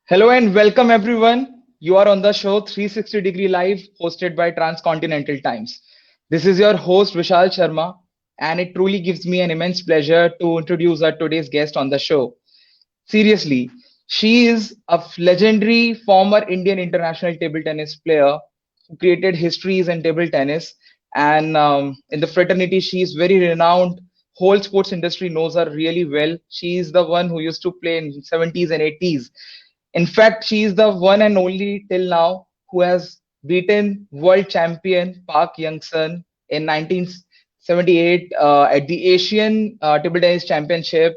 Hello and welcome everyone. You are on the show 360 Degree Live, hosted by Transcontinental Times. This is your host Vishal Sharma, and it truly gives me an immense pleasure to introduce our today's guest on the show. Seriously, she is a legendary former Indian international table tennis player who created histories in table tennis. And in the fraternity, she is very renowned. Whole sports industry knows her really well. She is the one who used to play in 70s and 80s. In fact, she is the one and only till now who has beaten world champion Park Young-sun in 1978 at the Asian Table Tennis Championship,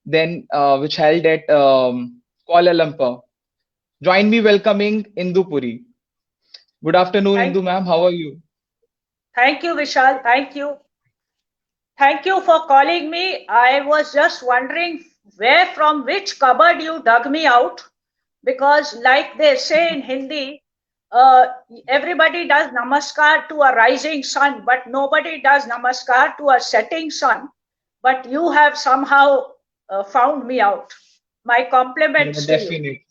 then which held at Kuala Lumpur. Join me welcoming Indu Puri. Good afternoon, Thank, Indu ma'am. How are you? thank you, Vishal. Thank you. Thank you for calling me. I was just wondering where from which cupboard you dug me out because, like they say in Hindi, uh, everybody does namaskar to a rising sun, but nobody does namaskar to a setting sun. But you have somehow found me out. My Yeah, compliments to you. definitely.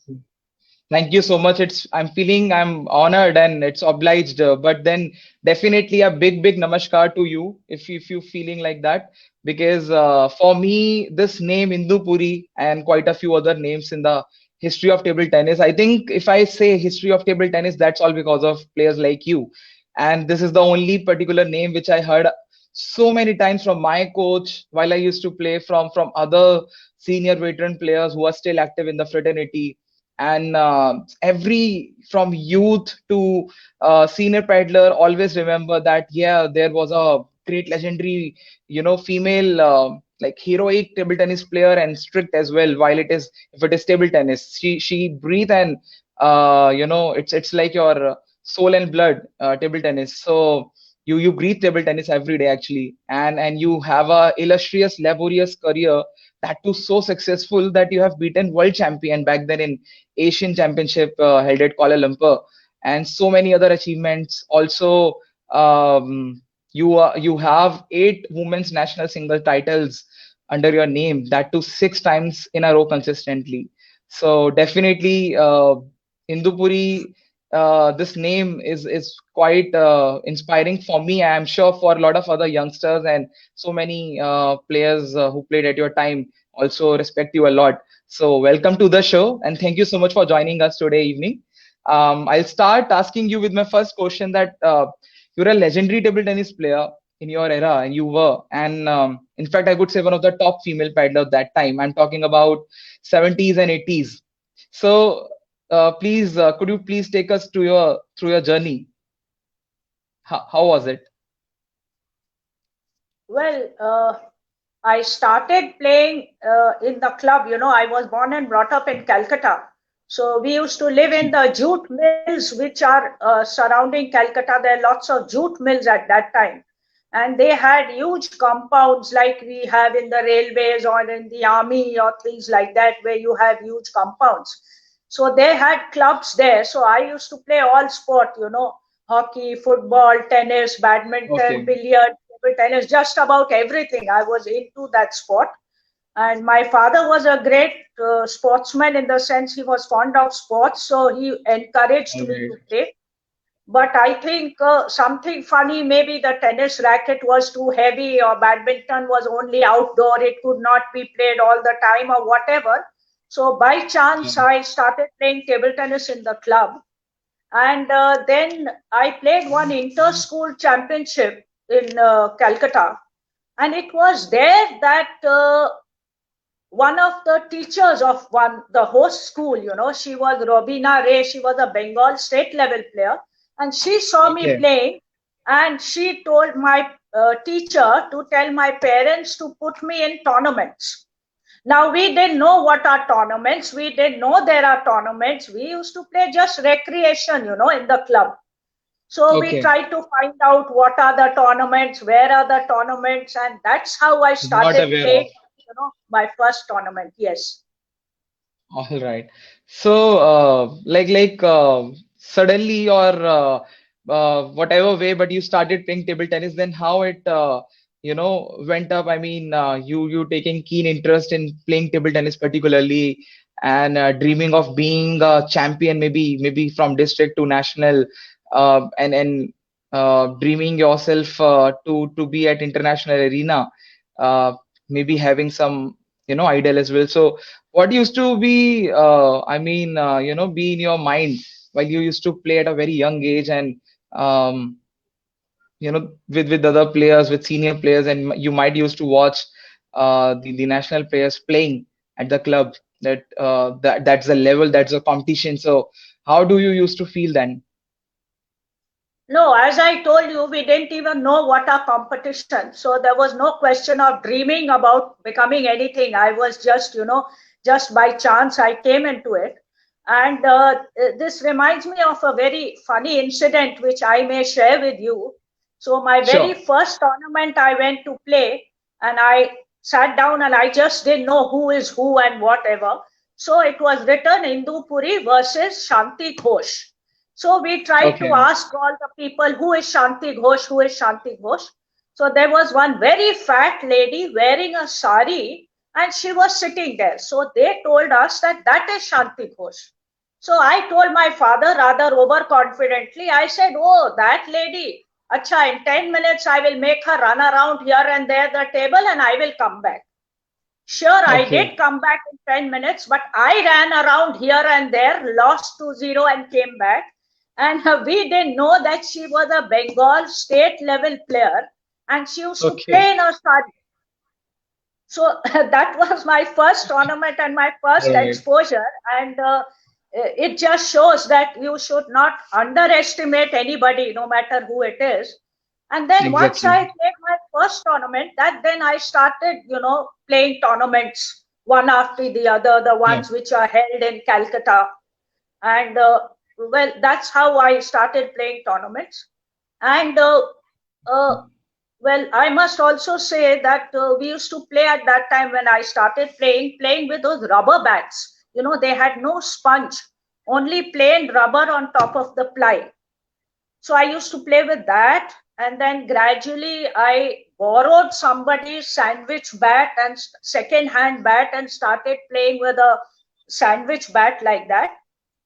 Thank you so much. I'm honored and it's obliged. But then definitely a big namaskar to you if you feeling like that because for me this name Indu Puri and quite a few other names in the history of table tennis. I think if I say history of table tennis, that's all because of players like you. And this is the only particular name which I heard so many times from my coach while I used to play from other senior veteran players who are still active in the fraternity and every from youth to senior paddler always remember that yeah there was a great legendary female like heroic table tennis player and strict as well while it is if it is table tennis she breathe and it's like your soul and blood table tennis so you breathe table tennis every day actually and you have a illustrious laborious career that too so successful that you have beaten world champion back then in Asian Championship held at Kuala Lumpur, and so many other achievements. Also, you have eight women's national single titles under your name. That too six times in a row consistently. So definitely, Indupuri. This name is quite inspiring for me. I am sure for a lot of other youngsters and so many players who played at your time also respect you a lot. So, welcome to the show, and thank you so much for joining us today evening. I'll start asking you with my first question that you're a legendary table tennis player in your era, and you were, and in fact, I could say one of the top female paddlers that time. I'm talking about 70s and 80s. So, please, could you please take us to your through your journey? How was it? Well, I started playing in the club. I was born and brought up in Calcutta. So we used to live in the jute mills, which are surrounding Calcutta. There are lots of jute mills at that time. And they had huge compounds like we have in the railways or in the army or things like that, where you have huge compounds. So they had clubs there. So I used to play all sport, hockey, football, tennis, badminton, Okay. billiard, table tennis, just about everything. I was into that sport. And my father was a great sportsman in the sense he was fond of sports, so he encouraged All me right. to play. But I think something funny, maybe the tennis racket was too heavy, or badminton was only outdoor, it could not be played all the time, or whatever. So by chance, I started playing table tennis in the club. And then I played one inter school championship in Calcutta. And it was there that one of the teachers of the host school, she was Robina Ray. She was a Bengal state level player, and she saw me Okay. playing, and she told my teacher to tell my parents to put me in tournaments. Now we didn't know what are tournaments. We didn't know there are tournaments. We used to play just recreation, in the club. So we Okay. tried to find out what are the tournaments, where are the tournaments, and that's how I Not started aware playing, of. my first tournament. Yes. All right. So, suddenly or whatever way, but you started playing table tennis. Then how it went up? I mean, you taking keen interest in playing table tennis particularly, and dreaming of being a champion, maybe from district to national, and dreaming yourself to be at international arena, uh, maybe having some ideal as well. So what used to be be in your mind while you used to play at a very young age, and um, with other players, with senior players, and you might used to watch the national players playing at the club, that's the level, that's the competition. So how do you used to feel then? No, as I told you, we didn't even know what our competition. So there was no question of dreaming about becoming anything. I was just, just by chance I came into it. And this reminds me of a very funny incident which I may share with you. So my very Sure. first tournament I went to play, and I sat down and I just didn't know who is who and whatever. So it was written Indu Puri versus Shanti Ghosh. So we tried to Okay. ask all the people, who is Shanti Ghosh, who is Shanti Ghosh. So there was one very fat lady wearing a sari, and she was sitting there. So they told us that that is Shanti Ghosh. So I told my father rather overconfidently, I said, oh, that lady. Acha, in 10 minutes, I will make her run around here and there the table and I will come back. Sure, I did Okay. come back in 10 minutes, but I ran around here and there, lost 2-0 and came back. And we didn't know that she was a Bengal state level player and she used to Okay. play in a sari. So that was my first tournament and my All first right. exposure. And it just shows that you should not underestimate anybody, no matter who it is. And then once Exactly. I played my first tournament, that then I started, playing tournaments one after the other, the Yeah. ones which are held in Calcutta. And well, that's how I started playing tournaments. And uh, well, I must also say that we used to play at that time when I started playing with those rubber bats. They had no sponge, only plain rubber on top of the ply. So I used to play with that. And then gradually I borrowed somebody's sandwich bat and second hand bat and started playing with a sandwich bat like that.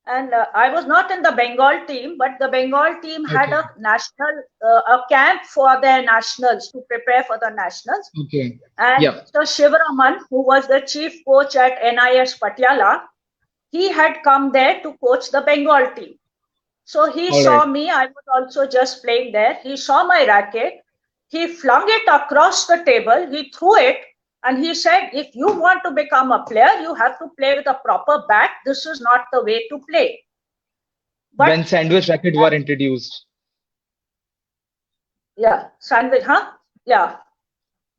And I was not in the Bengal team, but the Bengal team had Okay. a national a camp for their nationals to prepare for the nationals. Okay. And Yeah. Mr. Shivaraman, who was the chief coach at NIS Patiala, he had come there to coach the Bengal team. So he All saw right. me. I was also just playing there. He saw my racket. He flung it across the table. He threw it, and he said, if you want to become a player, you have to play with a proper bat. This is not the way to play. But When sandwich racket were introduced. yeah, sandwich, huh? Yeah.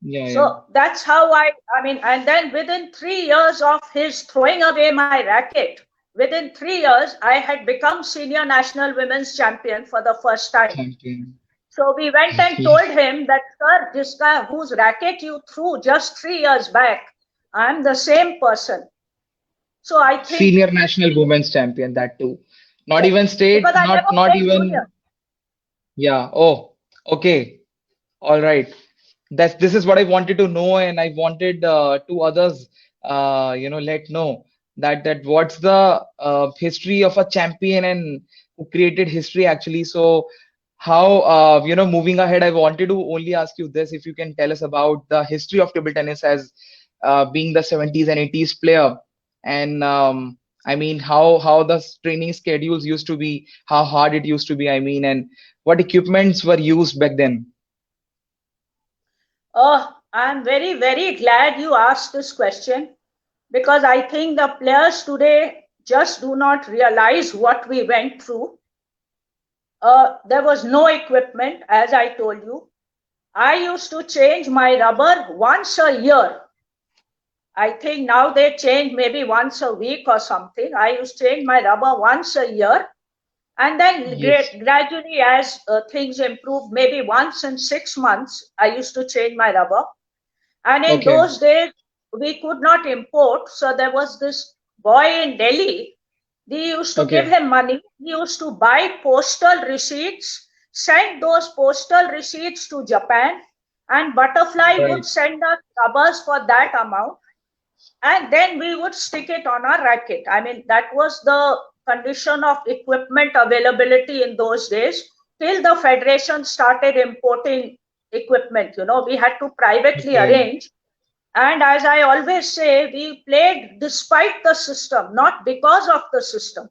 Yeah, yeah. So that's how I mean, and then within 3 years of his throwing away my racket, within 3 years, I had become senior national women's champion for the first time. Champion. So we went and Yeah. told him that, sir, this guy whose racket you threw just 3 years back, I'm the same person. So I think, Senior national women's champion, that too. Not yes, even state, because I never not played junior. even. Yeah. Oh, okay. All right. This is what I wanted to know, and I wanted to others, let know that what's the history of a champion and who created history actually. So how moving ahead, I wanted to only ask you this: if you can tell us about the history of table tennis as being the 70s and 80s player, and I mean how the training schedules used to be, how hard it used to be. I mean, and what equipments were used back then. Oh, I'm very, very glad you asked this question because I think the players today just do not realize what we went through. There was no equipment, as I told you. I used to change my rubber once a year. I think now they change maybe once a week or something. I used to change my rubber once a year. And then Yes. gradually, as things improved, maybe once in 6 months, I used to change my rubber. And in Okay. those days, we could not import. So there was this boy in Delhi. We used to give Okay. him money. He used to buy postal receipts, send those postal receipts to Japan, and Butterfly would Right. send us rubbers for that amount. and then we would stick it on our racket. I mean, that was the condition of equipment availability in those days till the federation started importing equipment. We had to privately Okay. arrange. And as I always say, we played despite the system, not because of the system.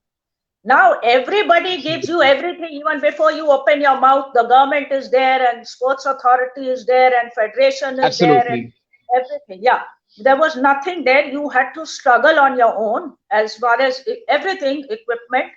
Now everybody gives you Absolutely. everything even before you open your mouth. The government is there, and sports authority is there, and federation is there, and Absolutely. everything. Yeah, there was nothing there. You had to struggle on your own as far as everything, equipment.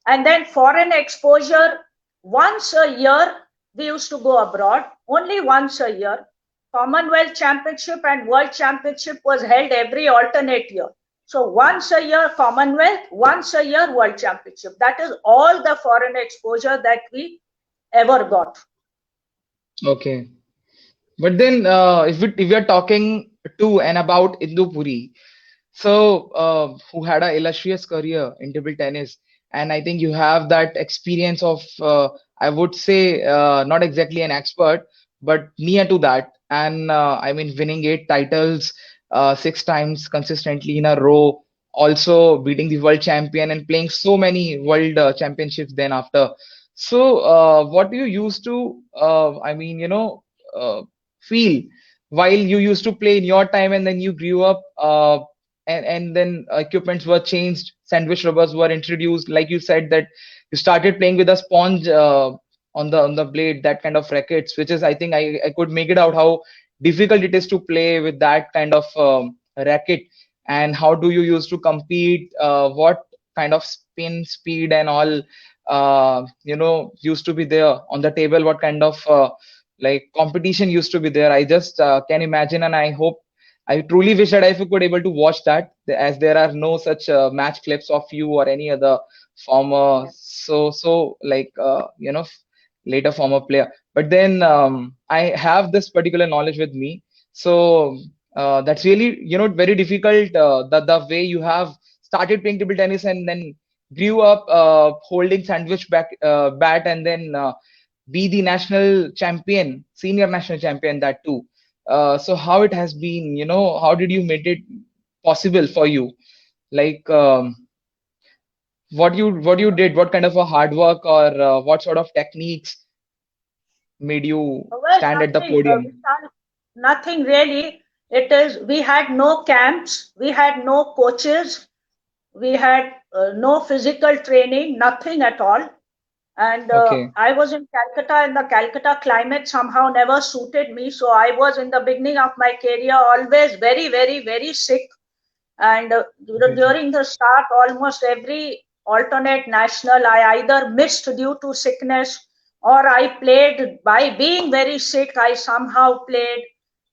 And then foreign exposure. Once a year, we used to go abroad, only once a year. Commonwealth Championship and World Championship was held every alternate year. So once a year Commonwealth, once a year World Championship. That is all the foreign exposure that we ever got. Okay. But then, if we are talking to and about Indu Puri, so who had an illustrious career in table tennis, and I think you have that experience of, I would say, not exactly an expert, but near to that, and I mean, winning 8 titles, 6 times consistently in a row, also beating the world champion and playing so many world championships then after. So, what do you used to, feel while you used to play in your time and then you grew up, and then equipments were changed, sandwich rubbers were introduced, like you said that you started playing with a sponge on the blade, that kind of rackets, which is, I think, I could make it out how difficult it is to play with that kind of racket. And how do you used to compete, what kind of spin speed and all used to be there on the table, what kind of like competition used to be there. I just can imagine, and I truly wish that I could able to watch that, as there are no such match clips of you or any other former, so like later former player. But then I have this particular knowledge with me, so that's really very difficult. The way you have started playing table tennis and then grew up holding sandwich bat, and then be the national champion, senior national champion, that too. So how it has been, how did you make it possible for you? Like what you did, what kind of a hard work or what sort of techniques made you Well, stand at the nothing, podium? Vishal, nothing really. It is, we had no camps, we had no coaches, we had no physical training, nothing at all. And Okay, I was in Calcutta, and the Calcutta climate somehow never suited me. So I was in the beginning of my career always very, very, very sick. And okay, during the start, almost every alternate national I either missed due to sickness, or I played by being very sick. I somehow played,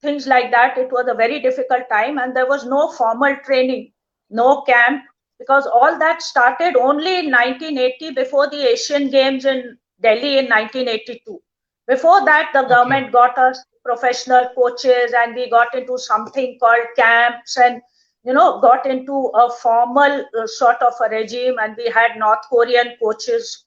things like that. It was a very difficult time, and there was no formal training, no camp, because all that started only in 1980, before the Asian Games in Delhi in 1982. Before that, the okay. government got us professional coaches, and we got into something called camps, and got into a formal sort of a regime, and we had North Korean coaches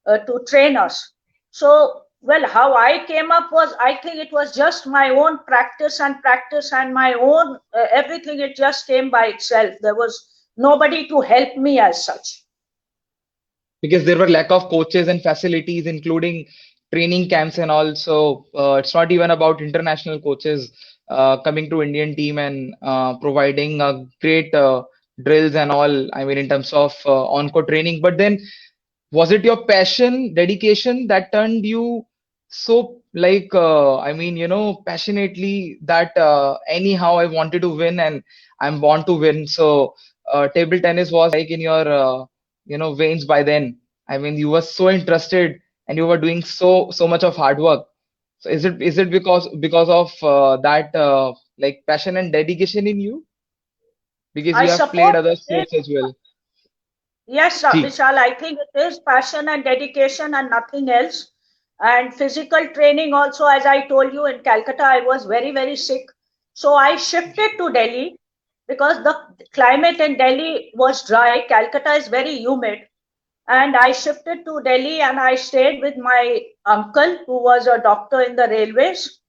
to train us. So, well, how I came up was, I think it was just my own practice and my own everything. It just came by itself. There was nobody to help me as such. Because there were lack of coaches and facilities, including training camps and all. So it's not even about international coaches coming to Indian team and providing great drills and all. I mean, in terms of on-court training. But then, was it your passion, dedication that turned you so like passionately that anyhow I wanted to win and I'm born to win. So table tennis was like in your veins by then. I mean, you were so interested and you were doing so much of hard work. So is it because of that like passion and dedication in you? Because I you have played suppose other it is. sports as well. Yes, Gee, Vishal, I think it is passion and dedication and nothing else. And physical training also, as I told you, in Calcutta, I was very, very sick. So I shifted to Delhi because the climate in Delhi was dry. Calcutta is very humid. And I shifted to Delhi, and I stayed with my uncle, who was a doctor in the railways.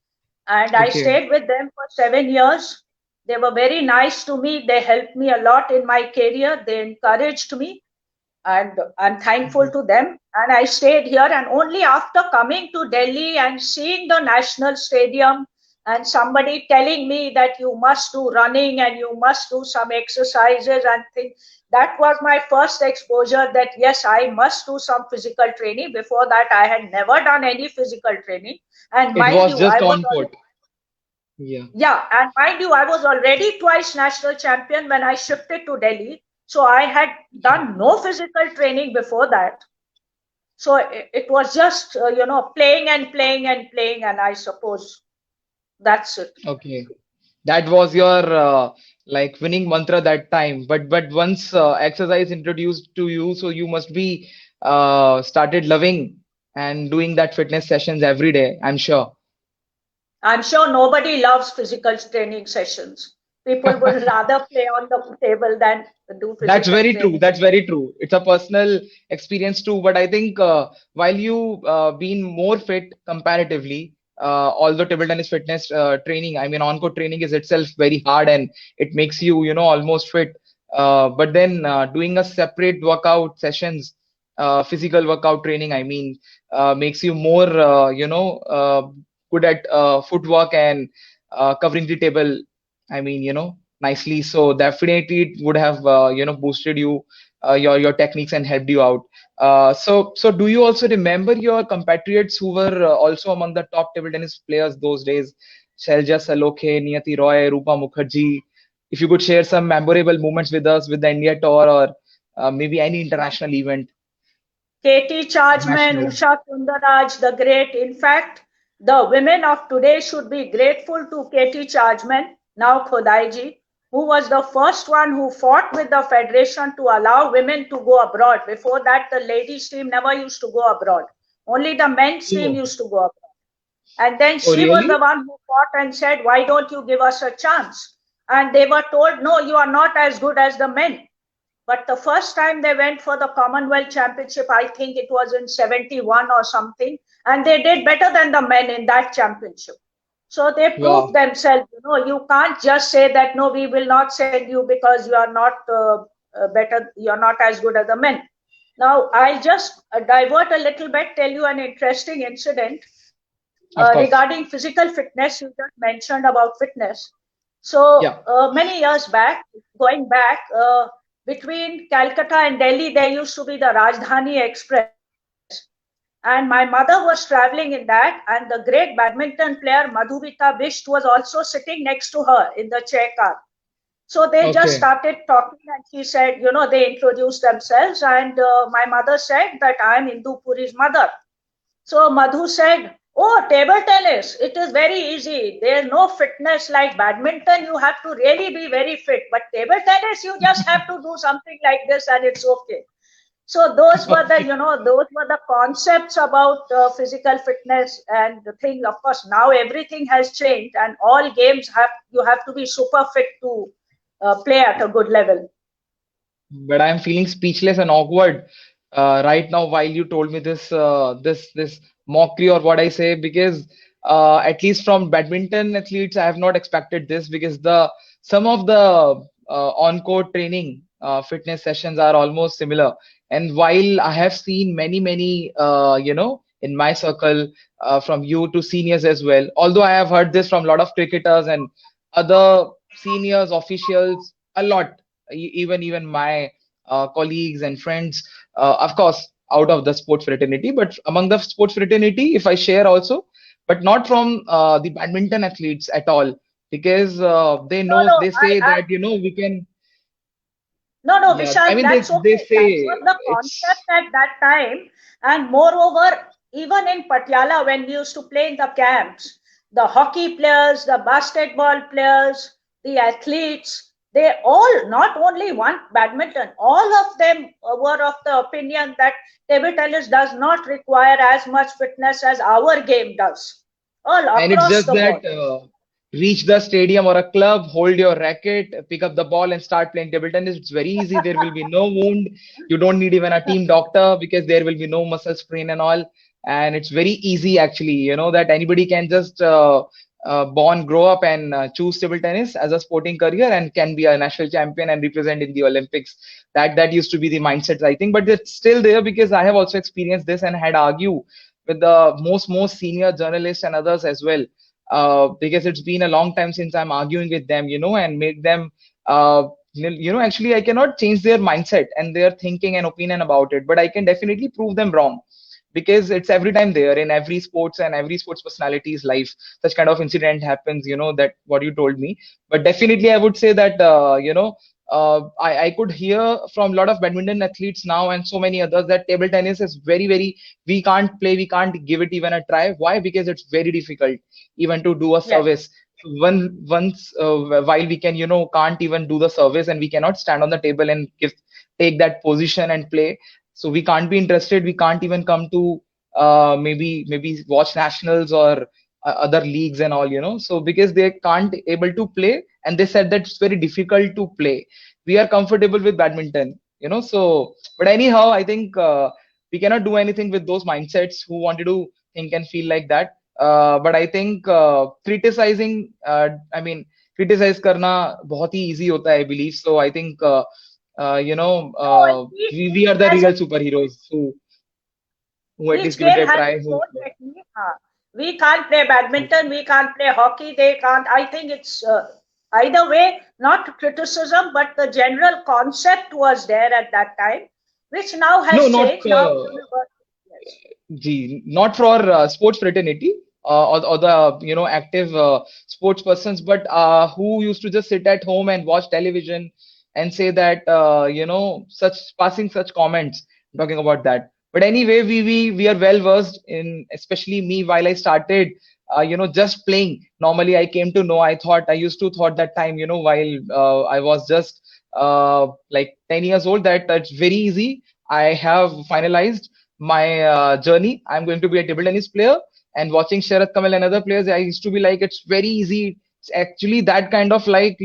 And I okay, stayed with them for 7 years. They were very nice to me. They helped me a lot in my career. They encouraged me, and I'm thankful to them. And I stayed here. And only after coming to Delhi and seeing the National Stadium and somebody telling me that you must do running and you must do some exercises and things, that was my first exposure that yes, I must do some physical training. Before that, I had never done any physical training. And It mind was you, just on court. Yeah. yeah, and mind you, I was already twice national champion when I shifted to Delhi. So I had done no physical training before that. So it was just, playing and playing and playing. And I suppose that's it. Okay. That was your like winning mantra that time. But once exercise introduced to you, so you must be started loving and doing that fitness sessions every day, I'm sure. I'm sure nobody loves physical training sessions. People would rather play on the table than do That's physical very true. training. That's very true. It's a personal experience too. But I think while you been more fit comparatively, although table tennis fitness training, I mean, on-court training is itself very hard and it makes you, almost fit. But then doing a separate workout sessions, physical workout training, I mean, makes you more, good at footwork and covering the table. I mean, nicely. So definitely it would have boosted you your techniques and helped you out. So do you also remember your compatriots who were also among the top table tennis players those days? Shelja Salokhe, Niyati Roy, Rupa Mukherjee. If you could share some memorable moments with us with the India tour or maybe any international event, Katie Chargeman, national. Usha Kundaraj, the great. In fact, the women of today should be grateful to Katie Chargeman, now Khodaiji, who was the first one who fought with the federation to allow women to go abroad. Before that, the ladies' team never used to go abroad. Only the men's team Oh, used to go abroad. And then oh, she was really? the one who fought and said, why don't you give us a chance? And they were told, no, you are not as good as the men. But the first time they went for the Commonwealth Championship, I think it was in 71 or something, and they did better than the men in that championship. So they proved Wow, themselves. You can't just say that, no, we will not send you because you are not better, you're not as good as the men. Now, I'll just divert a little bit, tell you an interesting incident of regarding course. physical fitness. You just mentioned about fitness. So Yeah. many years back, going back, between Calcutta and Delhi, there used to be the Rajdhani Express. And my mother was traveling in that, and the great badminton player Madhuvita Bisht was also sitting next to her in the chair car. So they just Okay. started talking, and she said, they introduced themselves, and my mother said that I'm Indu Puri's mother. So Madhu said, oh, table tennis, it is very easy. There's no fitness like badminton. You have to really be very fit. But table tennis, you just have to do something like this and it's okay. So those were the, Okay. those were the concepts about physical fitness and the thing. Of course, now everything has changed and all games you have to be super fit to play at a good level. But I'm feeling speechless and awkward right now while you told me this mockery or what I say because at least from badminton athletes I have not expected this because the some of the on-court training fitness sessions are almost similar. And while I have seen many in my circle from you to seniors as well, although I have heard this from a lot of cricketers and other seniors officials a lot even my colleagues and friends, of course, out of the sports fraternity, but among the sports fraternity, if I share also, but not from the badminton athletes at all, because they No, know no, they say that we can. no, Yeah, I Vishal, mean that's they okay. That was say the concept it's at that time. And moreover, even in Patiala, when we used to play in the camps, the hockey players, the basketball players, the athletes, they all not only want badminton, all of them were of the opinion that table tennis does not require as much fitness as our game does, all and it's across just the that board. reach the stadium or a club, hold your racket, pick up the ball, and start playing table tennis. It's very easy. There will be no wound. You don't need even a team doctor because there will be no muscle sprain and all. And it's very easy, actually, that anybody can just born, grow up, and choose table tennis as a sporting career and can be a national champion and represent in the Olympics. That used to be the mindset, I think, but it's still there because I have also experienced this and had argue with the most senior journalists and others as well. Because it's been a long time since I'm arguing with them, and make them, actually I cannot change their mindset and their thinking and opinion about it, but I can definitely prove them wrong because it's every time there in every sports and every sports personality's life such kind of incident happens, that what you told me. But definitely I would say that I could hear from a lot of badminton athletes now and so many others that table tennis is very very, we can't play, we can't give it even a try. Why? Because it's very difficult even to do a Yes. service. Once while we can, can't even do the service and we cannot stand on the table and take that position and play, so we can't be interested, we can't even come to maybe watch nationals or other leagues and all, so because they can't able to play and they said that it's very difficult to play. We are comfortable with badminton, so but anyhow I think we cannot do anything with those mindsets who wanted to think and feel like that. But I think I mean criticize karna बहुत ही easy होता है, I believe. So I think No, we are the as real superheroes who at each least give it game a has try. its own technique. We can't play badminton, we can't play hockey, they can't. I think it's either way, not criticism, but the general concept was there at that time, which now No, has not changed. Now, yes. not for sports fraternity or the active sports persons, but who used to just sit at home and watch television and say that such passing such comments talking about that. But anyway, we are well versed in, especially me, while I started just playing. Normally I came to know, I used to thought that time, while I was just like 10 years old, that that's very easy. I have finalized my journey. I'm going to be a table tennis player. And watching Sharat Kamal and other players, I used to be like, it's very easy. It's actually that kind of like,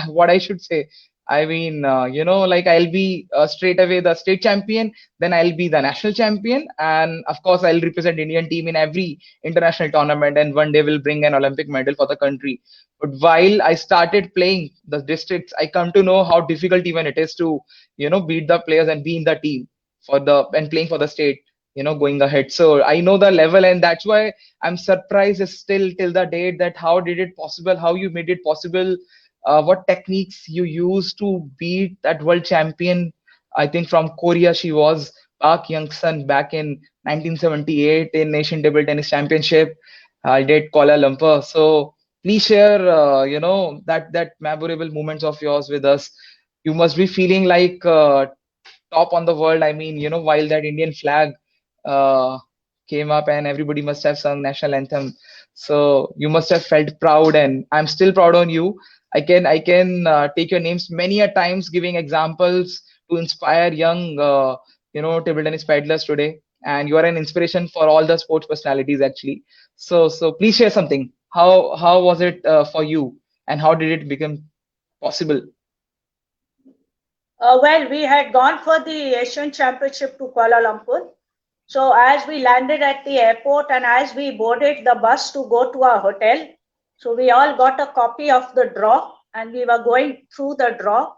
what I should say. I mean, like I'll be straight away the state champion, then I'll be the national champion, and of course I'll represent Indian team in every international tournament, and one day will bring an Olympic medal for the country. But while I started playing the districts, I come to know how difficult even it is to, beat the players and be in the team for the and playing for the state, going ahead. So I know the level, and that's why I'm surprised still till the date that how did it possible, how you made it possible, what techniques you use to beat that world champion. I think from Korea she was, Park Young-sun, back in 1978 in Asian Table Tennis Championship, did Kuala Lumpur. So please share, that memorable moments of yours with us. You must be feeling like top on the world. I mean, while that Indian flag uh, came up and everybody must have sung national anthem. So you must have felt proud, and I'm still proud on you. I can take your names many a times, giving examples to inspire young, table tennis paddlers today. And you are an inspiration for all the sports personalities actually. So please share something. How was it for you, and how did it become possible? Well, we had gone for the Asian Championship to Kuala Lumpur. So as we landed at the airport and as we boarded the bus to go to our hotel, so we all got a copy of the draw and we were going through the draw.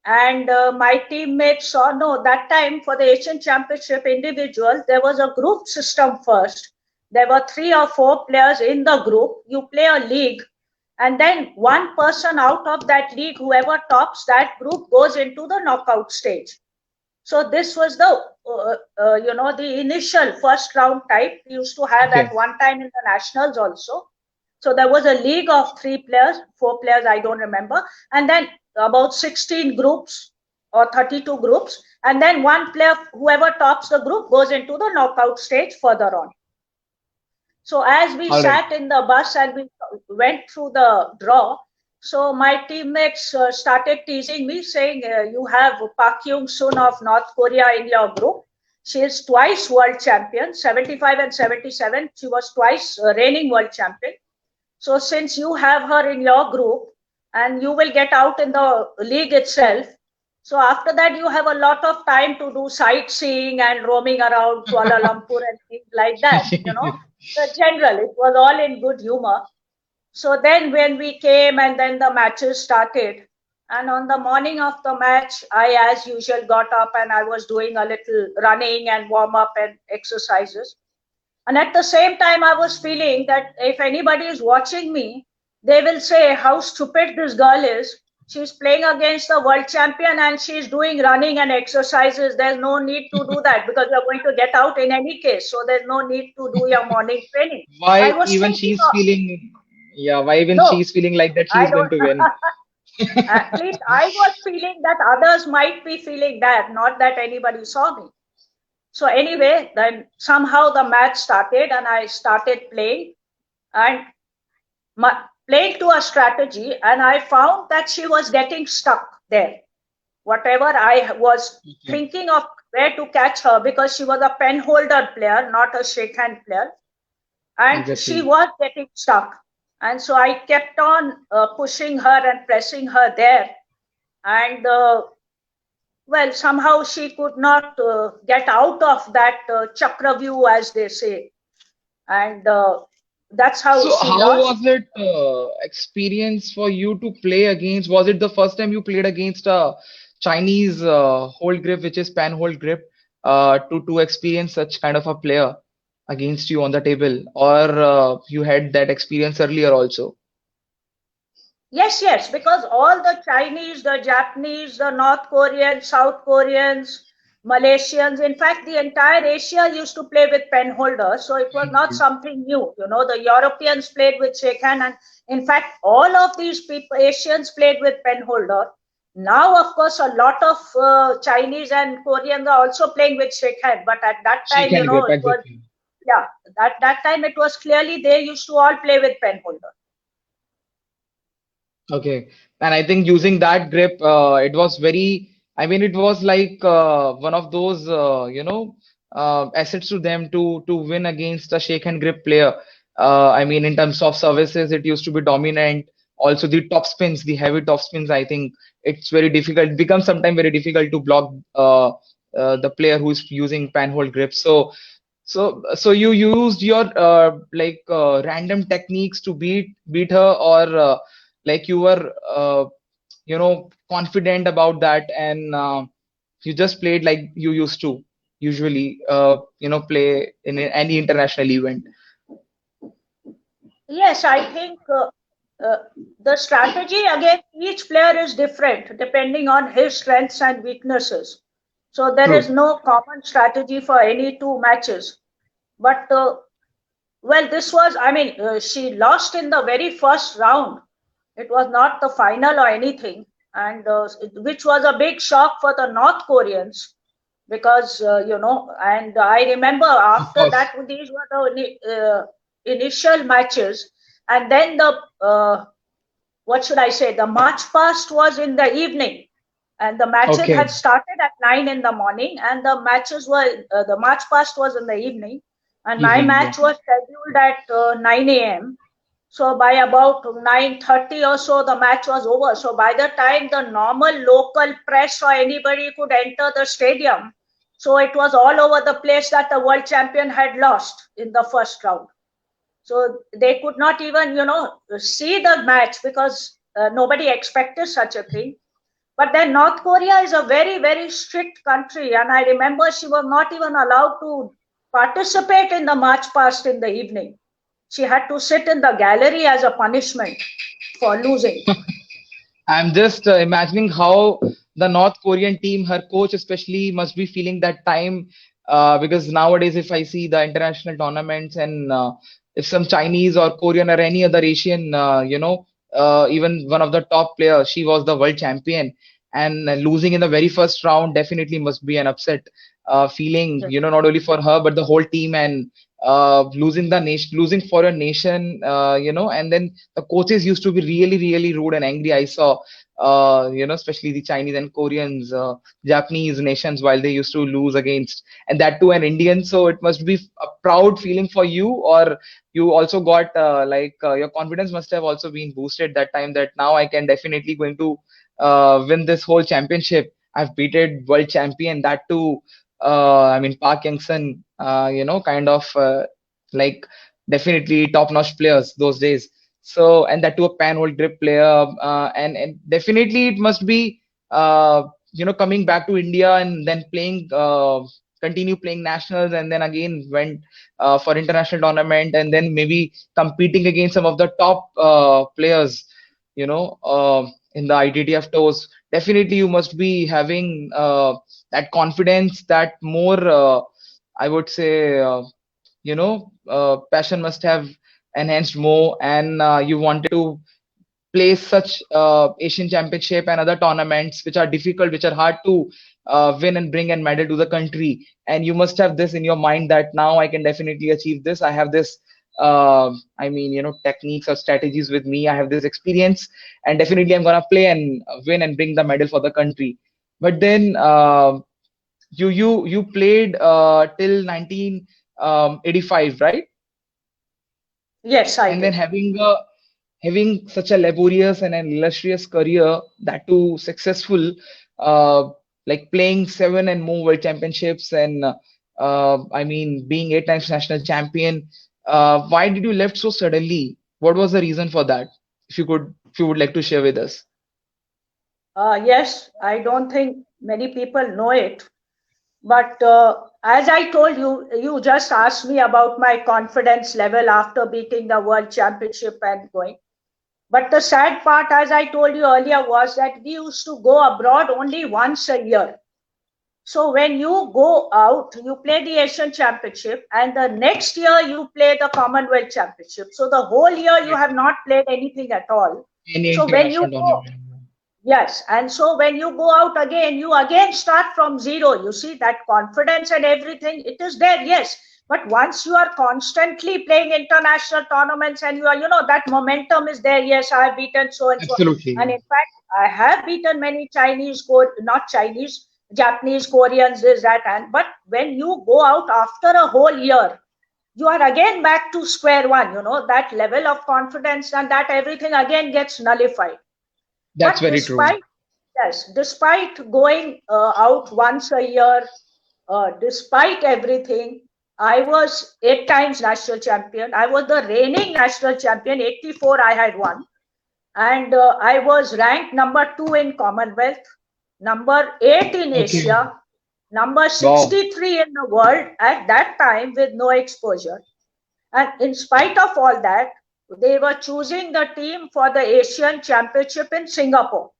And my teammates saw, no, that time for the Asian Championship individual, there was a group system first. There were 3 or 4 players in the group. You play a league, and then one person out of that league, whoever tops that group, goes into the knockout stage. So this was the the initial first round type we used to have at Okay. one time in the nationals also. So there was a league of 3 players, 4 players, I don't remember, and then about 16 groups or 32 groups, and then one player, whoever tops the group, goes into the knockout stage further on. So as we All right. sat in the bus and we went through the draw, so my teammates started teasing me, saying, "You have Park Young Sun of North Korea in your group. She is twice world champion, 75 and 77. She was twice reigning world champion. So since you have her in your group and you will get out in the league itself, So after that, you have a lot of time to do sightseeing and roaming around Kuala Lumpur and things like that. The general, it was all in good humor. So then when we came and then the matches started, and on the morning of the match, I, as usual, got up and I was doing a little running and warm up and exercises. And at the same time, I was feeling that if anybody is watching me, they will say how stupid this girl is. She's playing against the world champion and she's doing running and exercises. There's no need to do that because you're going to get out in any case. So there's no need to do your morning training. I Why was even thinking, she's feeling, yeah, why even no, she's feeling like that I she's going don't. to win? At least I was feeling that others might be feeling that, not that anybody saw me. So anyway, then somehow the match started and I started playing and playing to a strategy, and I found that she was getting stuck there. Whatever I was Okay, thinking of where to catch her, because she was a pen holder player, not a shake hand player, and she exactly. was getting stuck. And so I kept on pushing her and pressing her there. And well, somehow she could not get out of that chakra view, as they say. And that's how So she how lost. was it experience for you to play against? Was it the first time you played against a Chinese hold grip, which is pan hold grip, to experience such kind of a player against you on the table, or you had that experience earlier also? Yes, yes, because all the Chinese, the Japanese, the North Koreans, South Koreans, Malaysians, in fact, the entire Asia used to play with pen holders. So it was Pan not hold. something new. The Europeans played with shake hand, and in fact, all of these people, Asians, played with pen holder. Now, of course, a lot of Chinese and Koreans are also playing with shake hand. But at that Shake time, hand grip, it was, exactly. yeah, at that time it was clearly they used to all play with pen holder. Okay. And I think using that grip, it was very, I mean, it was like one of those, assets to them to win against a shake and grip player. I mean, in terms of services, it used to be dominant. Also, the top spins, the heavy top spins, I think it's very difficult, it becomes sometimes very difficult to block the player who's using panhold grip. So you used your random techniques to beat her, or like you were confident about that, and you just played like you used to usually play in any international event. Yes, I think uh, the strategy against each player is different depending on his strengths and weaknesses. So there is True. no common strategy for any two matches. But well, this was, I mean, she lost in the very first round. It was not the final or anything, and which was a big shock for the North Koreans because and I remember Of after course. that these were the initial matches, and then the what should I say? The march past was in the evening, and the matches had Okay. started at 9 in the morning, and the march past was in the evening, and my Evening, yeah. match was scheduled at 9 a.m. So by about 9:30 or so, the match was over. So by the time the normal local press or anybody could enter the stadium, so it was all over the place that the world champion had lost in the first round. So they could not even, see the match because nobody expected such a thing. But then North Korea is a very, very strict country. And I remember she was not even allowed to participate in the march past in the evening. She had to sit in the gallery as a punishment for losing. I'm just imagining how the North Korean team, her coach especially, must be feeling that time. Because nowadays, if I see the international tournaments, and if some Chinese or Korean or any other Asian, even one of the top players, she was the world champion, and losing in the very first round definitely must be an upset feeling, Yes. not only for her, but the whole team, and losing the nation, losing for a nation, and then the coaches used to be really, really rude and angry. I saw, especially the Chinese and Koreans, Japanese nations, while they used to lose against, and that too an Indian. So it must be a proud feeling for you, or you also got your confidence must have also been boosted that time, that now I can definitely going to win this whole championship. I've beaten world champion, that too. I mean, Park Young-sun, kind of like definitely top-notch players those days. So, and that too a pan-world grip player, and definitely it must be, coming back to India and then continue playing nationals, and then again went for international tournament, and then maybe competing against some of the top players, in the ITTF tours. Definitely, you must be having that confidence, that more, I would say, passion must have enhanced more, and you wanted to play such Asian Championship and other tournaments which are difficult, which are hard to win and bring a medal to the country. And you must have this in your mind that now I can definitely achieve this. I have this, techniques or strategies with me. I have this experience, and definitely I'm gonna play and win and bring the medal for the country. But then you played till 1985, right? Yes, I And then did. having such a laborious and an illustrious career, that too successful, uh, like playing seven and more world championships, and being 8 times national champion. Why did you left so suddenly? What was the reason for that? If you would like to share with us. Yes, I don't think many people know it. But as I told you, you just asked me about my confidence level after beating the world championship and going. But the sad part, as I told you earlier, was that we used to go abroad only once a year. So when you go out, you play the Asian Championship, and the next year you play the Commonwealth Championship. So the whole year you Right. have not played anything at all. Any So when you international go, tournament. yes, and so when you go out again, you again start from zero. You see that confidence and everything, it is there, yes. But once you are constantly playing international tournaments and you are, that momentum is there. Yes, I have beaten so and so. And Absolutely. in fact, I have beaten many Chinese, not Chinese, Japanese, Koreans, this, that, and but when you go out after a whole year, you are again back to square one, that level of confidence and that everything again gets nullified. That's But very true. despite going out once a year, despite everything, I was 8 times national champion. I was the reigning national champion. 84 I had won, and I was ranked number two in Commonwealth, number eight in Okay. Asia, number Wow. 63 in the world at that time with no exposure. And in spite of all that, they were choosing the team for the Asian Championship in Singapore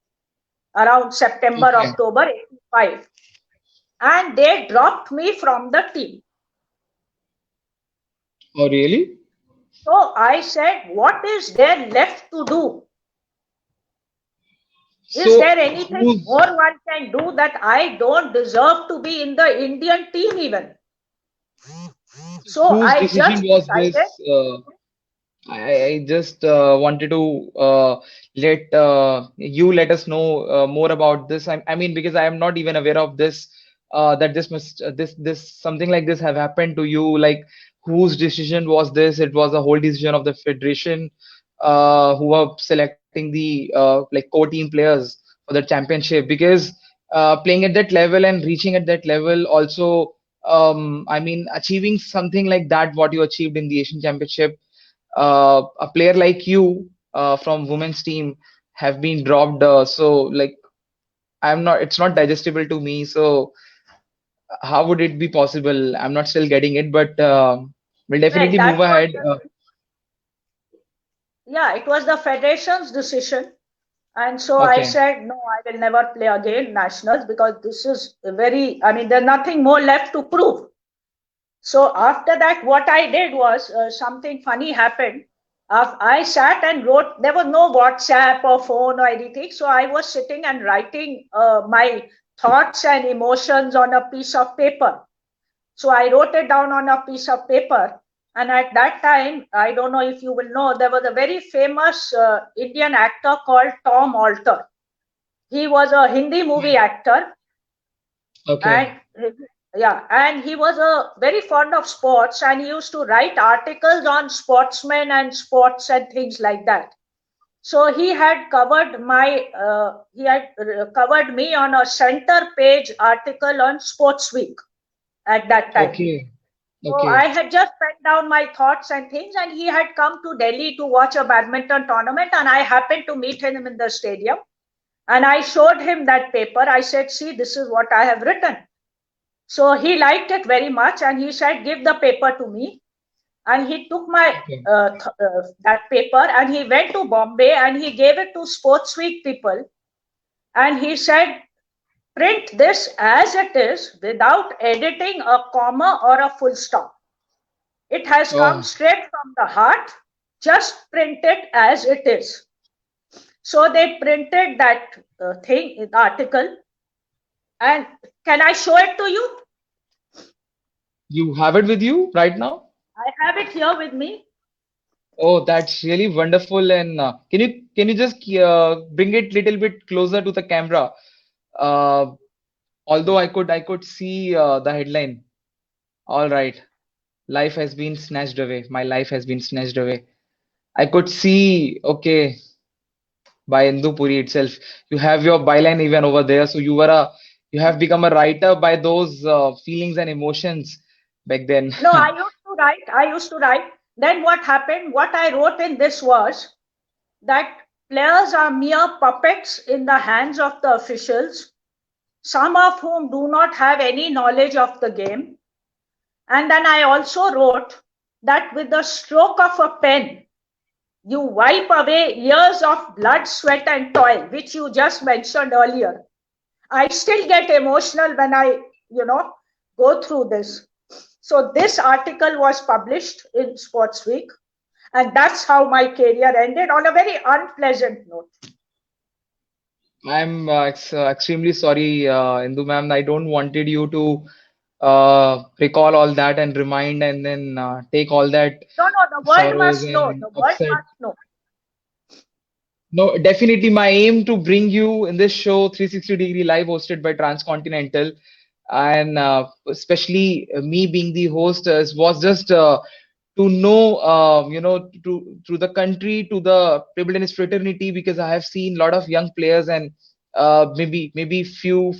around September, Okay. October 85. And they dropped me from the team. Oh, really? So I said, what is there left to do? Is So there anything who's more one can do that I don't deserve to be in the Indian team even? So whose I decision just was this? decided, I just wanted to let us know more about this. I mean, because I am not even aware of this. That this must this something like this have happened to you. Like, whose decision was this? It was a whole decision of the federation, who were selecting the like core team players for the championship. Because playing at that level and reaching at that level also, achieving something like that, what you achieved in the Asian Championship, a player like you from women's team have been dropped. So like, it's not digestible to me. So how would it be possible? I'm not still getting it, but we'll well, definitely move that was ahead. yeah, it was the federation's decision. And so I Okay. said, no, I will never play again nationals because this is very, I mean, there's nothing more left to prove. So after that, what I did was something funny happened. I sat and wrote, there was no WhatsApp or phone or anything. So I was sitting and writing my thoughts and emotions on a piece of paper. So I wrote it down on a piece of paper. And at that time, I don't know if you will know, there was a very famous Indian actor called Tom Alter. He was a Hindi movie actor, Okay. and yeah, and he was a very fond of sports, and he used to write articles on sportsmen and sports and things like that. So he had covered me on a center page article on Sports Week at that time. Okay. So I Okay. had just penned down my thoughts and things, and he had come to Delhi to watch a badminton tournament, and I happened to meet him in the stadium. And I showed him that paper. I said, "See, this is what I have written." So he liked it very much, and he said, "Give the paper to me." And he took my Okay. that paper, and he went to Bombay, and he gave it to Sports Week people, and he said, "Print this as it is without editing a comma or a full stop. It has come Oh, straight from the heart. Just print it as it is." So they printed that thing, the article, and can I show it to you? you have it with you right now? I have it here with me. Oh, that's really wonderful. And can you just bring it little bit closer to the camera? Uh, Although I could see the headline. All right, life has been snatched away. My life has been snatched away. I could see. Okay, by Indu Puri itself. You have your byline even over there. So you have become a writer by those feelings and emotions back then. No, I used to write. I used to write. Then what happened? What I wrote in this was that players are mere puppets in the hands of the officials, some of whom do not have any knowledge of the game. And then I also wrote that with the stroke of a pen, you wipe away years of blood, sweat, and toil, which you just mentioned earlier. I still get emotional when I go through this. So this article was published in Sports Week, and that's how my career ended on a very unpleasant note. I'm extremely sorry, Indu ma'am. I don't wanted you to recall all that and remind and then take all that No, no, the world sorrows must know. and The world upset. must know. No, definitely my aim to bring you in this show 360-degree live hosted by Transcontinental and especially me being the host was just to know to through the country to the table tennis fraternity because I have seen a lot of young players and maybe few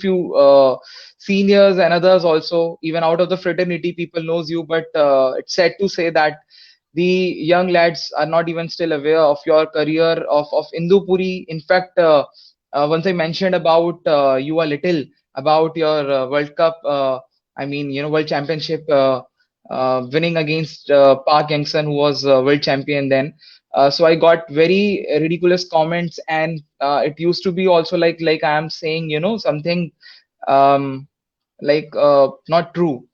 seniors and others also even out of the fraternity people knows you but it's sad to say that the young lads are not even still aware of your career of Indu Puri. In fact, once I mentioned about you a little about your World Cup, I mean, World Championship winning against Park Youngson, who was world champion then. So I got very ridiculous comments, and it used to be also like I am saying, something um, like not true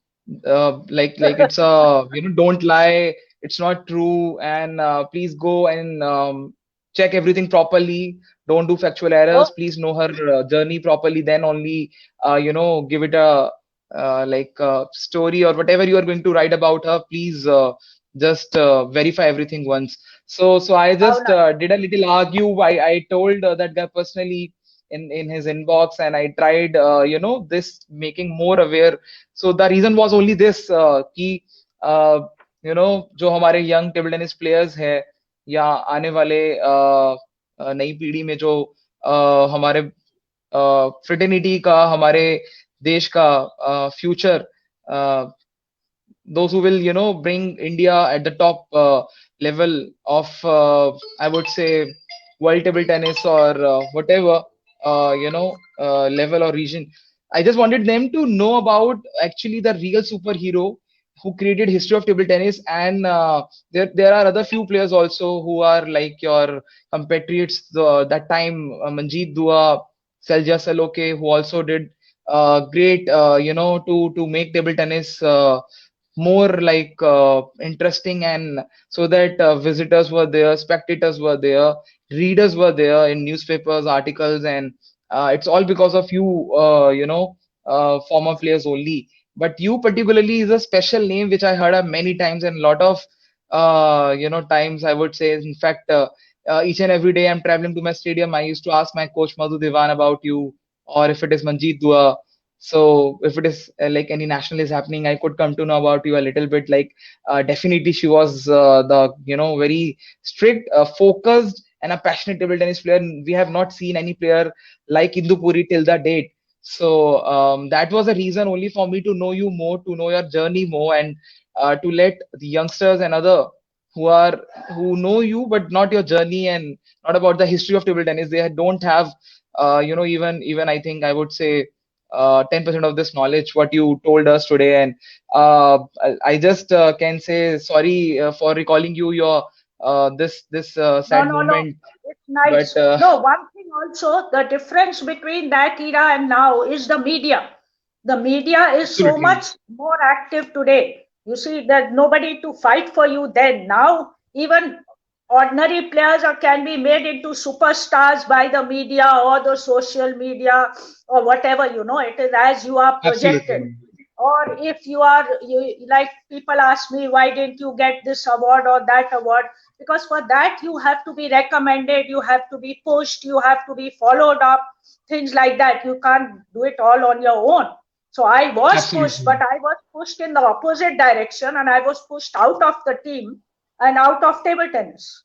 like it's a don't lie, it's not true, and please go and check everything properly, don't do factual errors, Oh, please know her journey properly, then only give it a story or whatever you are going to write about her, please just verify everything once. So I how just nice. did a little argue. I told that guy personally in his inbox, and I tried this making more aware. So the reason was only this कि जो हमारे young table tennis players है या आने वाले नई पीढ़ी में जो हमारे फ्रेटर्निटी का हमारे देश का future those who will bring India at the top level of I would say world table tennis or whatever level or region. I just wanted them to know about actually the real superhero who created history of table tennis, and there are other few players also who are like your compatriots that time, Manjeet Dua, Selja Saloke, who also did great to make table tennis more like interesting, and so that visitors were there, spectators were there, readers were there in newspapers articles, and it's all because of you former players only. But you particularly is a special name which I heard of many times, and a lot of times I would say, in fact, each and every day I'm traveling to my stadium, I used to ask my coach Madhu Devan about you, or if it is Manjeet Dua. So if it is like any national is happening, I could come to know about you a little bit. Like definitely she was the very strict, focused, and a passionate table tennis player. We have not seen any player like Indu Puri till the date. So that was a reason only for me to know you more, to know your journey more, and to let the youngsters and other who are who know you but not your journey and not about the history of table tennis. They don't have even I think I would say 10% of this knowledge what you told us today. And I just can say sorry for recalling you your this No, sad no, no. moment. It's But nice. No, one thing also, the difference between that era and now is the media. The media is so absolutely, much more active today. You see, there's nobody to fight for you then. Now, even ordinary players can be made into superstars by the media or the social media or whatever, it is as you are projected. absolutely, Or if you like, people ask me, why didn't you get this award or that award? Because for that you have to be recommended, you have to be pushed, you have to be followed up, things like that. You can't do it all on your own. So I was pushed, but absolutely. I was pushed in the opposite direction, and I was pushed out of the team and out of table tennis.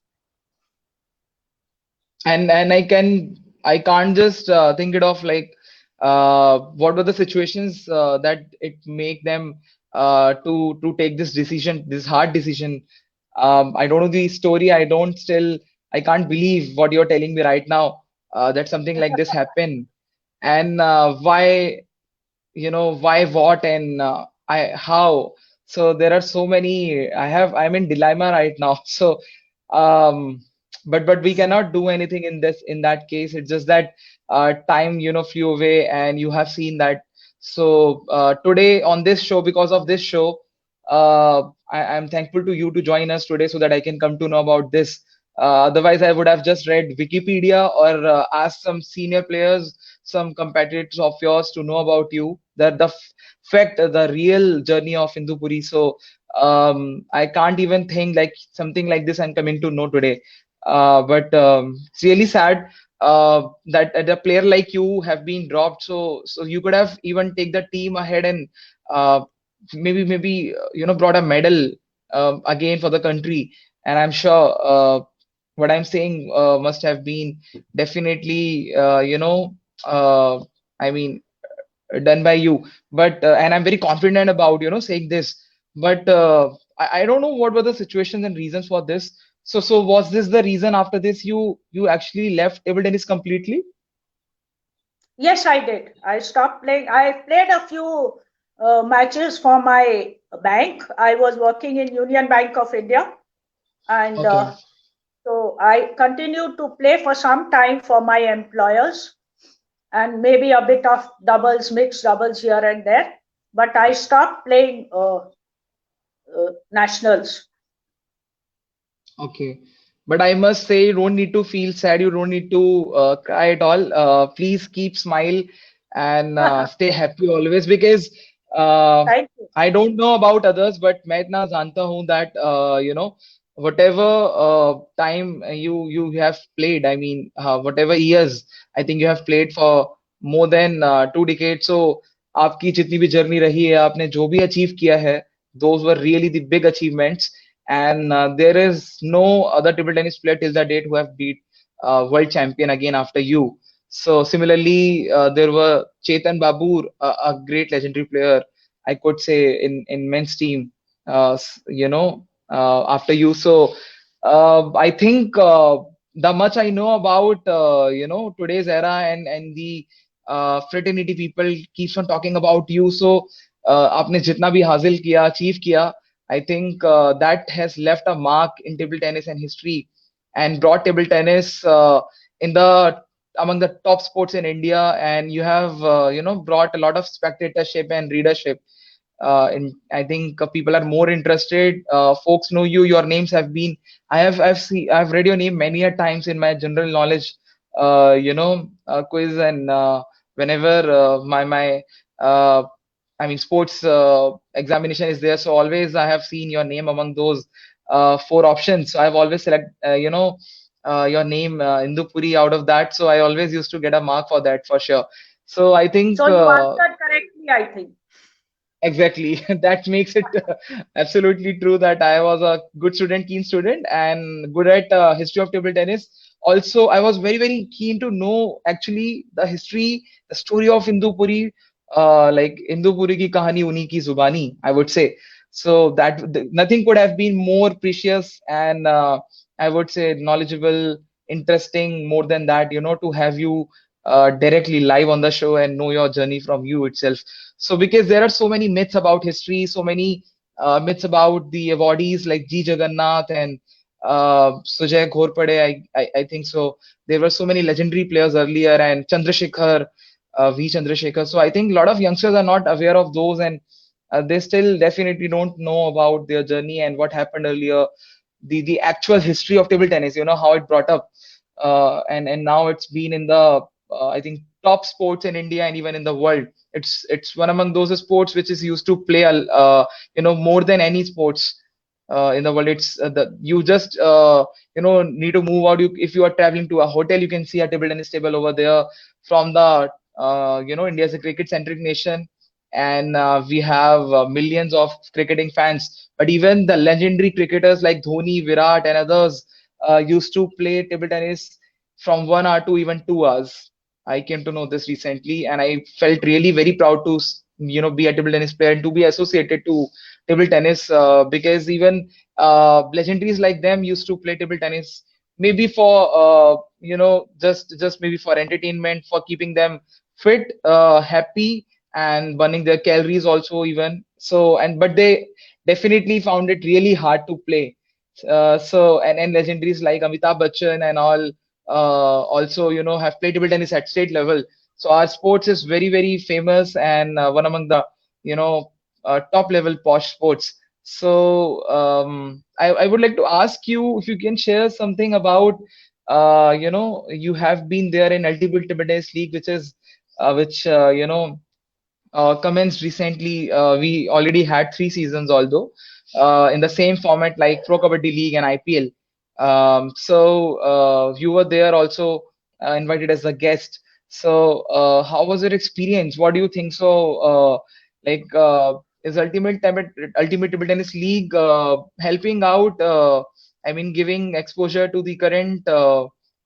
And I can't just think it of like what were the situations that it make them to take this decision, this hard decision. I don't know the story. I can't believe what you're telling me right now, that something like this happened. And why, why, what, and I how. So there are so many. I'm in dilemma right now. So um but we cannot do anything in that case. It's just that time flew away, and you have seen that. So today on this show, because of this show, I'm thankful to you to join us today so that I can come to know about this. Otherwise I would have just read Wikipedia or asked some senior players, some competitors of yours to know about you, that fact, the real journey of Indu Puri. So I can't even think like something like this I'm coming to know today. But it's really sad that a player like you have been dropped. So you could have even take the team ahead and uh, maybe brought a medal again for the country. And I'm sure what I'm saying must have been definitely I mean done by you. But and I'm very confident about saying this. But I don't know what were the situations and reasons for this. So was this the reason after this you actually left table tennis completely? Yes, I did. I stopped playing. I played a few matches for my bank. I was working in Union Bank of India, and Okay. so I continued to play for some time for my employers, and maybe a bit of doubles, mixed doubles here and there. But I stopped playing nationals. Okay. But I must say, you don't need to feel sad. You don't need to cry at all. Please keep smile and stay happy always, because uh, Thank you. I don't know about others, but मैं इतना जानता हूँ that whatever time you have played, I mean whatever years I think you have played for more than 2 decades. So आपकी जितनी भी journey रही है, आपने जो भी अचीव किया है, those were really the big achievements. And there is no other table tennis player till the date who have beat world champion again after you. So similarly, there were Chetan Babur, a great legendary player, I could say in men's team. After you. So I think the much I know about today's era and the fraternity people keeps on talking about you. So आपने जितना भी हासिल किया, achieve किया, I think that has left a mark in table tennis and history, and brought table tennis in the among the top sports in India. And you have brought a lot of spectatorship and readership. And I think people are more interested. Folks know you. Your names have been. I've read your name many a times in my general knowledge, quiz, and whenever my uh, I mean, sports examination is there. So always I have seen your name among those four options. So I've always select, your name, Indu Puri, out of that. So I always used to get a mark for that for sure. So I think So you answered correctly, I think. Exactly. That makes it absolutely true that I was a good student, keen student, and good at history of table tennis. Also, I was very, very keen to know actually the history, the story of Indu Puri, like Indu Puri ki kahani uni ki zubani, I would say. So that nothing could have been more precious and I would say knowledgeable, interesting, more than that, to have you directly live on the show and know your journey from you itself. So because there are so many myths about history, so many myths about the awardees like G. Jagannath and Sujay Ghorpade, I think so. There were so many legendary players earlier and Chandrasekhar, V. Chandrasekhar. So I think a lot of youngsters are not aware of those and they still definitely don't know about their journey and what happened earlier, the actual history of table tennis, how it brought up, and now it's been in the I think top sports in India and even in the world. It's one among those sports which is used to play more than any sports in the world. It's the you just need to move out. If you are traveling to a hotel, you can see a table tennis table over there. From the India is a cricket centric nation, and we have millions of cricketing fans. But even the legendary cricketers like Dhoni, Virat, and others used to play table tennis from 1 hour to even 2 hours. I came to know this recently, and I felt really very proud to be a table tennis player and to be associated to table tennis because even legendaries like them used to play table tennis maybe for just maybe for entertainment, for keeping them fit, happy, and burning their calories also even. So and but they definitely found it really hard to play. And legendaries like Amitabh Bachchan and all also have played table tennis at state level. So our sports is very very famous and one among the you know top level posh sports. So I would like to ask you if you can share something about you have been there in Ultimate Table Tennis League, which is which commenced recently. We already had 3 seasons, although in the same format like Pro Kabaddi League and IPL. So you were there also invited as a guest. So how was your experience? What do you think? So is Ultimate Table Tennis League helping out? I mean, giving exposure to the current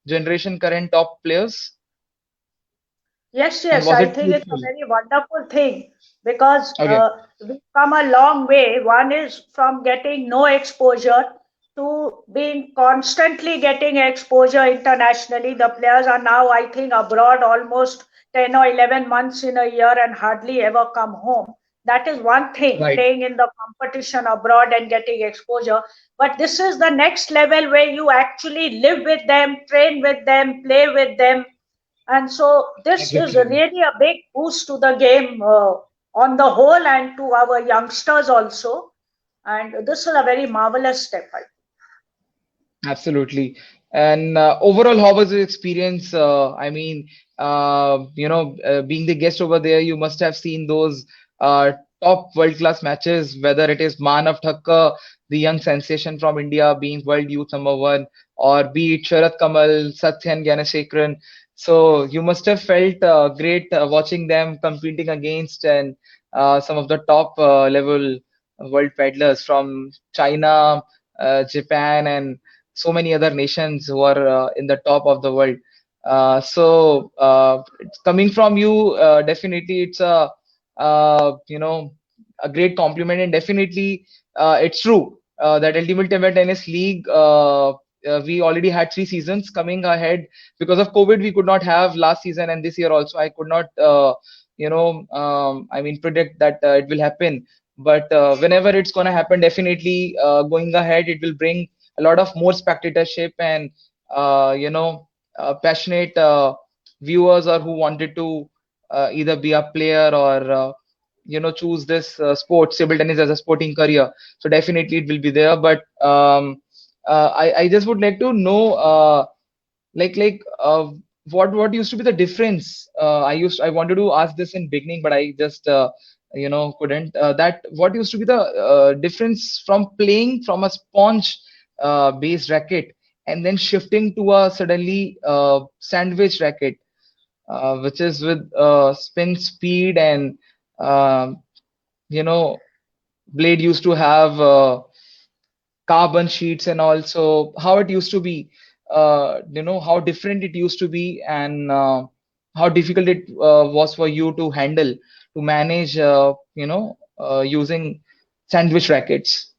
generation, current top players, Yes, and yes, was I it think it's a fruitful? very wonderful thing because Okay, we've come a long way. One is from getting no exposure to being constantly getting exposure internationally. The players are now, I think, abroad almost 10 or 11 months in a year and hardly ever come home. That is one thing, right, playing in the competition abroad and getting exposure. But this is the next level where you actually live with them, train with them, play with them, and so this is exactly. really a big boost to the game on the whole and to our youngsters also. And this is a very marvelous step. Absolutely. And overall, how was your experience? I mean, being the guest over there, you must have seen those top world-class matches, whether it is Manav Thakkar, the young sensation from India, being world youth number one, or be it Sharat Kamal, Satyan Gyanasekaran. So you must have felt great watching them competing against and some of the top level world paddlers from China, Japan, and so many other nations who are in the top of the world. It's coming from you, definitely it's a great compliment, and definitely it's true that Ultimate Table Tennis League. We already had 3 seasons coming ahead because of COVID. We could not have last season and this year also. I could not, I mean, predict that it will happen. But whenever it's gonna happen, definitely going ahead, it will bring a lot of more spectatorship and passionate viewers or who wanted to either be a player or choose this sport table tennis as a sporting career. So definitely it will be there. But I just would like to know like what used to be the difference. I wanted to ask this in beginning, but I just couldn't. That what used to be the difference from playing from a sponge based racket and then shifting to a suddenly sandwich racket, which is with spin speed and um you know, blade used to have carbon sheets, and also how it used to be, how different it used to be, and how difficult it was for you to handle, to manage, using sandwich rackets.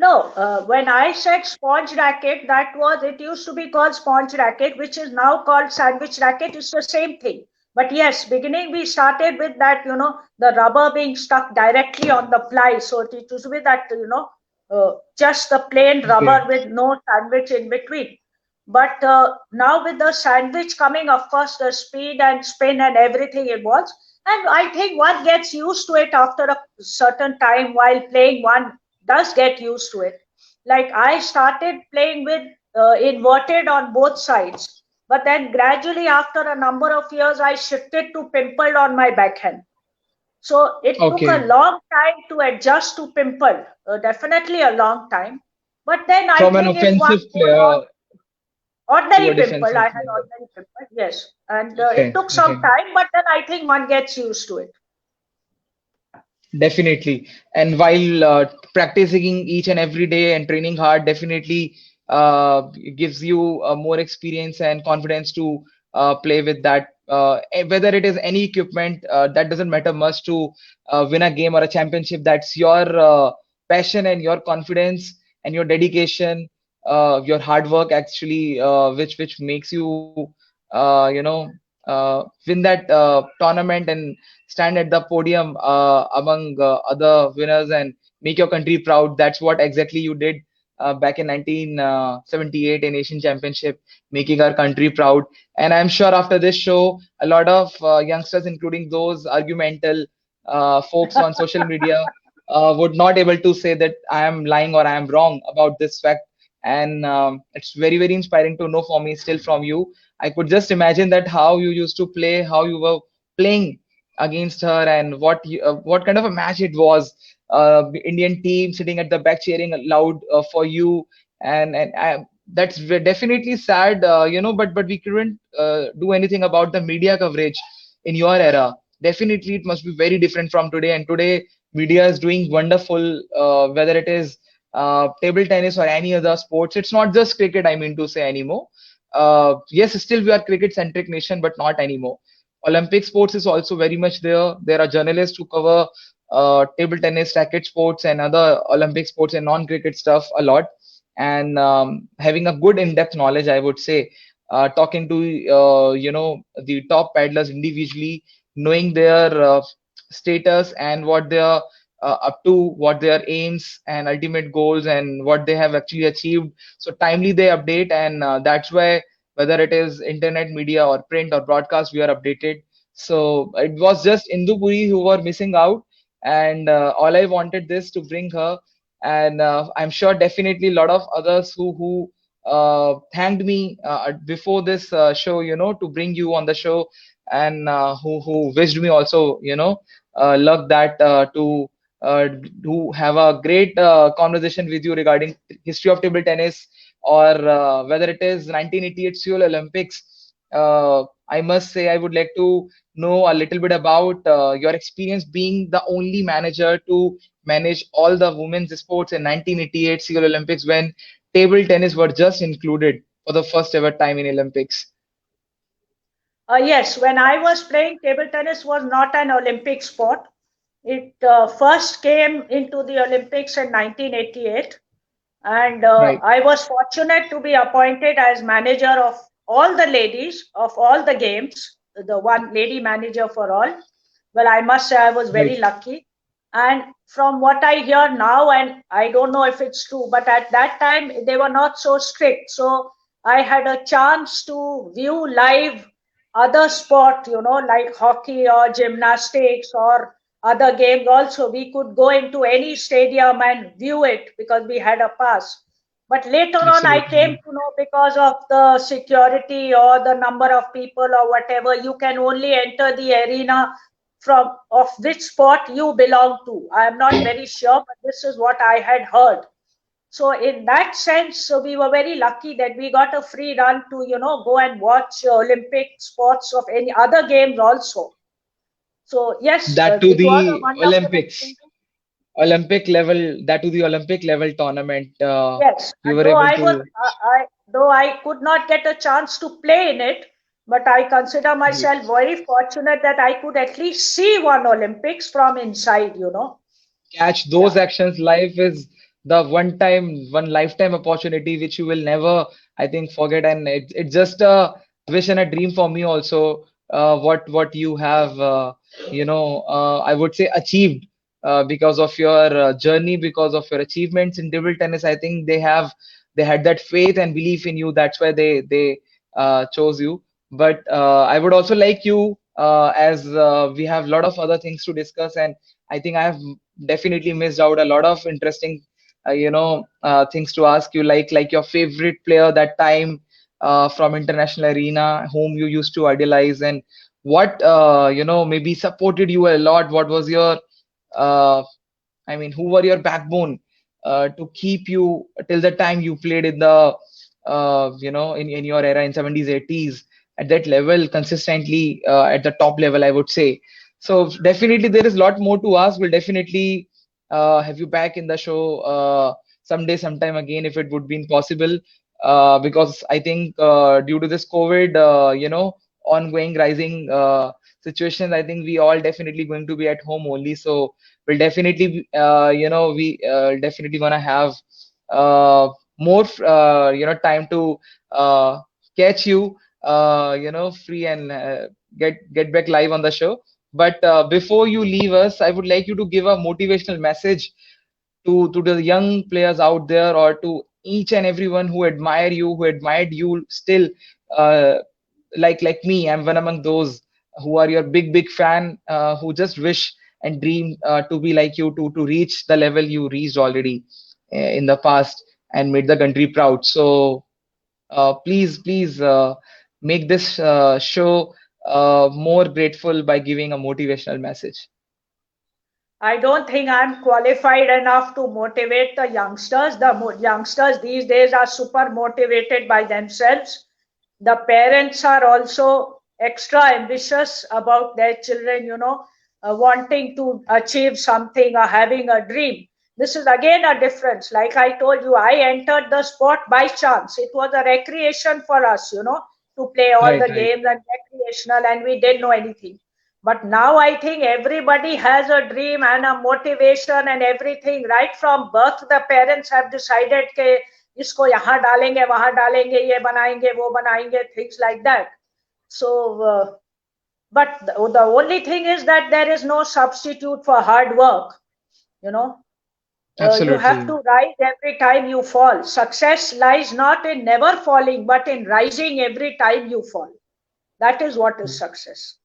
No, when I said sponge racket, that was, it used to be called sponge racket, which is now called sandwich racket. It's the same thing. But yes, beginning we started with that, the rubber being stuck directly on the ply. So it used to be that, just the plain rubber Okay. with no sandwich in between. But now with the sandwich coming, of course, the speed and spin and everything evolves. And I think one gets used to it after a certain time while playing. One does get used to it. Like I started playing with inverted on both sides, but then gradually after a number of years, I shifted to pimpled on my backhand. So it took a Okay. long time to adjust to pimple, definitely a long time. But then I From an think if one offensive could player to ordinary a pimple, I defensive had player. ordinary pimple, yes. And it Okay. took some Okay. time, but then I think one gets used to it. Definitely. And while practicing each and every day and training hard, definitely it gives you more experience and confidence to play with that. Whether it is any equipment, that doesn't matter much to win a game or a championship. That's your passion and your confidence and your dedication, your hard work actually, which makes you, win that tournament and stand at the podium among other winners and make your country proud. That's what exactly you did back in 1978 in Asian Championship, making our country proud. And I'm sure after this show, a lot of youngsters, including those argumental folks on social media, would not able to say that I am lying or I am wrong about this fact. And it's very, very inspiring to know for me still from you. I could just imagine that how you used to play, how you were playing against her, and what kind of a match it was. Indian team sitting at the back cheering loud for you, and that's definitely sad, but we couldn't do anything about the media coverage in your era. Definitely, it must be very different from today. And today, media is doing wonderful. Whether it is table tennis or any other sports, it's not just cricket. I mean to say anymore. Yes, still we are cricket centric nation, but not anymore. Olympic sports is also very much there. There are journalists who cover table tennis, racket sports, and other Olympic sports and non-cricket stuff a lot. And having a good in-depth knowledge, I would say, talking to the top paddlers individually, knowing their status and what they are up to, what their aims and ultimate goals, and what they have actually achieved. So timely they update, and that's why whether it is internet media or print or broadcast, we are updated. So it was just Indu Puri who were missing out, and all I wanted this to bring her, and I'm sure definitely a lot of others who thanked me before this show, to bring you on the show, and who wished me also, luck that uh, to have a great conversation with you regarding history of table tennis, or whether it is 1988 Seoul Olympics. I must say I would like to know a little bit about your experience being the only manager to manage all the women's sports in 1988 Seoul Olympics, when table tennis were just included for the first ever time in Olympics. Yes, when I was playing, table tennis was not an Olympic sport. It first came into the Olympics in 1988, and Right. I was fortunate to be appointed as manager of all the ladies of all the games, the one lady manager for all. Well, I must say I was very Right. lucky. And from what I hear now, and I don't know if it's true, but at that time they were not so strict. So I had a chance to view live other sport, like hockey or gymnastics or other games also. We could go into any stadium and view it because we had a pass. But later on, I came Absolutely. to know, because of the security or the number of people or whatever, you can only enter the arena from of which sport you belong to. I am not very sure, but this is what I had heard. So in that sense, so we were very lucky that we got a free run to, go and watch Olympic sports of any other games also. So yes, That to it was a the wonderful Olympics, experience. Olympic level, that to the Olympic level tournament, Yes, you were though able I was, to. though I could not get a chance to play in it, but I consider myself very fortunate that I could at least see one Olympics from inside, you know. Catch Yeah. those actions live is the one lifetime opportunity which you will never, I think, forget. And it's just a wish and a dream for me also. What you have, I would say achieved because of your journey, because of your achievements in table tennis. I think they had that faith and belief in you. That's why they chose you. But I would also like you, as we have a lot of other things to discuss, and I think I have definitely missed out a lot of interesting, things to ask you, like your favorite player that time from international arena, whom you used to idolize, and what maybe supported you a lot. What was your uh, I mean, who were your backbone to keep you till the time you played in the, in your era in 70s, 80s at that level consistently at the top level, I would say. So definitely there is a lot more to ask. We'll definitely have you back in the show someday, sometime again, if it would be possible. Because I think due to this COVID, ongoing rising situation, I think we all definitely going to be at home only. So we'll definitely we definitely gonna have more time to uh, catch you free and get back live on the show. But before you leave us, I would like you to give a motivational message to the young players out there, or to each and everyone who admire you, who admired you still, uh, like me. I'm one among those who are your big fan, who just wish and dream to be like you, to reach the level you reached already in the past and made the country proud. So please make this show more grateful by giving a motivational message. I don't think I'm qualified enough to motivate the youngsters. The youngsters these days are super motivated by themselves. The parents are also extra ambitious about their children, wanting to achieve something or having a dream. This is again a difference. Like I told you, I entered the sport by chance. It was a recreation for us, to play all Right, the right. games and recreational, and we didn't know anything. But now I think everybody has a dream and a motivation and everything. Right from birth, the parents have decided कि इसको यहाँ डालेंगे वहाँ डालेंगे ये बनाएंगे वो बनाएंगे things like that. So, but the only thing is that there is no substitute for hard work. You know, you have Absolutely. to rise every time you fall. Success lies not in never falling, but in rising every time you fall. That is what is success.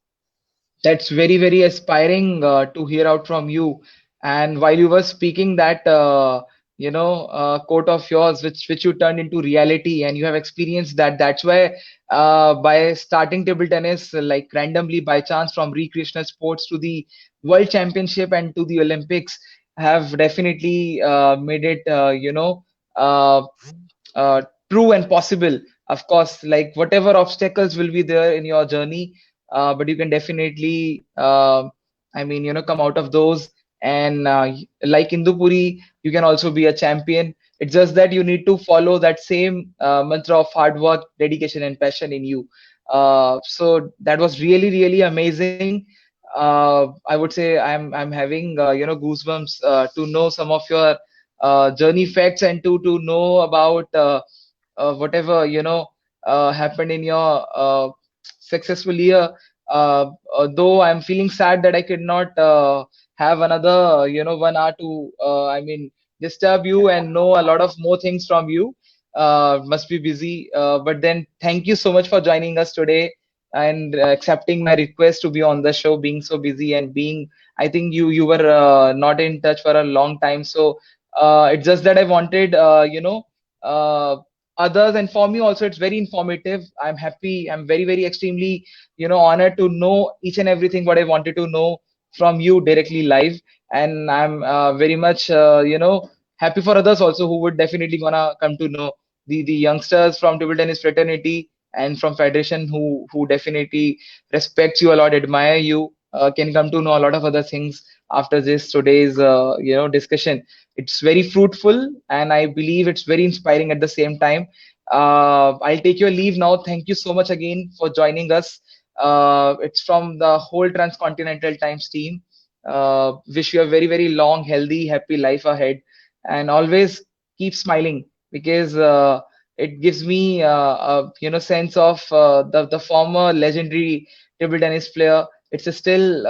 That's very aspiring to hear out from you. And while you were speaking that, quote of yours, which you turned into reality, and you have experienced that. That's why, by starting table tennis, like randomly by chance from recreational sports to the World Championship and to the Olympics, have definitely made it, uh, true and possible. Of course, like whatever obstacles will be there in your journey, but you can definitely, come out of those. And like Indu Puri, you can also be a champion. It's just that you need to follow that same mantra of hard work, dedication, and passion in you. So that was really amazing. I would say I'm having goosebumps to know some of your journey facts, and to know about whatever happened in your successful year. Though I'm feeling sad that I could not have another 1 hour to disturb you and know a lot of more things from you. Must be busy, but then thank you so much for joining us today and accepting my request to be on the show, being so busy and being, I think you were not in touch for a long time. So it's just that I wanted uh, others, and for me also it's very informative. I'm happy, I'm very extremely honored to know each and everything what I wanted to know from you directly live. And I'm very much happy for others also who would definitely gonna come to know the youngsters from table tennis fraternity and from federation, who definitely respects you a lot, admire you, can come to know a lot of other things after this today's discussion. It's very fruitful, and I believe it's very inspiring at the same time. I'll take your leave now. Thank you so much again for joining us. It's from the whole Transcontinental Times team. Wish you a very, very long, healthy, happy life ahead, and always keep smiling, because it gives me a sense of the former legendary table tennis player. It's a still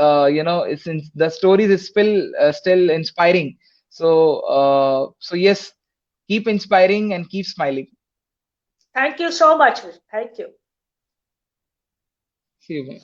it's in, the stories is still inspiring. So yes, keep inspiring and keep smiling. Thank you so much. Thank you. See you.